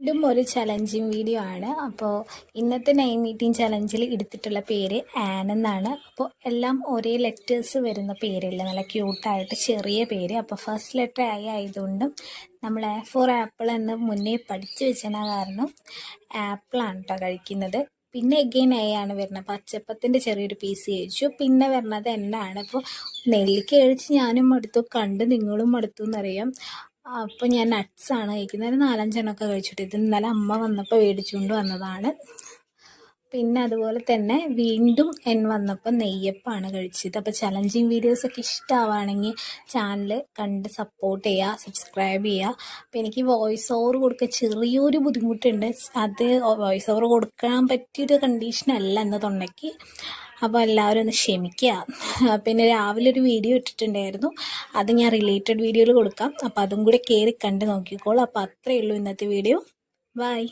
വീണ്ടും ഒരു challenging video ആണ്. അപ്പോൾ ഇന്നത്തെ നെയിം മീറ്റിംഗ് ചലഞ്ചിൽ എടുത്തിട്ടുള്ള പേര് ആൻ എന്നാണ്. അപ്പോൾ എല്ലാം ഒരേ ലെറ്റേഴ്സ് വരുന്ന പേരില്ല, നല്ല ക്യൂട്ടായിട്ട് ചെറിയ പേര്. അപ്പോൾ ഫസ്റ്റ് ലെറ്റർ ആയതുകൊണ്ടും നമ്മൾ A ഫോർ ആപ്പിൾ എന്ന് മുന്നേ പഠിച്ചു വെച്ചതിന് കാരണം ആപ്പിളാണ് കേട്ടോ കഴിക്കുന്നത്. പിന്നെ എഗെയിൻ A ആണ് വരുന്നത്. പച്ചപ്പത്തിൻ്റെ ചെറിയൊരു പീസ് കഴിച്ചു. പിന്നെ വരുന്നത് എന്നാണ്. അപ്പോൾ നെല്ലിക്ക കഴിച്ച് ഞാനും മടുത്തു, കണ്ട് നിങ്ങളും മടുത്തു എന്നറിയാം. അപ്പോൾ ഞാൻ നട്ട്സാണ് കഴിക്കുന്നത്. ഒരു 4-5 കഴിച്ചിട്ട്. ഇത് ഇന്നലെ അമ്മ വന്നപ്പോൾ മേടിച്ചുകൊണ്ട് വന്നതാണ്. പിന്നെ അതുപോലെ തന്നെ വീണ്ടും വന്നപ്പോൾ നെയ്യപ്പമാണ് കഴിച്ചത്. അപ്പോൾ ചലഞ്ചിങ് വീഡിയോസൊക്കെ ഇഷ്ടമാവുകയാണെങ്കിൽ ചാനൽ കണ്ട് സപ്പോർട്ട് ചെയ്യുക, സബ്സ്ക്രൈബ് ചെയ്യുക. അപ്പോൾ എനിക്ക് വോയിസ് ഓവർ കൊടുക്കാൻ ചെറിയൊരു ബുദ്ധിമുട്ടുണ്ട്. അത് വോയിസ് ഓവർ കൊടുക്കാൻ പറ്റിയൊരു കണ്ടീഷനല്ല എന്ന് തൊണ്ടയ്ക്ക്. അപ്പോൾ എല്ലാവരും ഒന്ന് ക്ഷമിക്കുക. പിന്നെ രാവിലെ ഒരു വീഡിയോ ഇട്ടിട്ടുണ്ടായിരുന്നു, അത് ഞാൻ റിലേറ്റഡ് വീഡിയോയിൽ കൊടുക്കാം. അപ്പോൾ അതും കൂടെ കയറി കണ്ട് നോക്കിക്കോളൂ. അപ്പോൾ അത്രയേ ഉള്ളൂ ഇന്നത്തെ വീഡിയോ. ബൈ.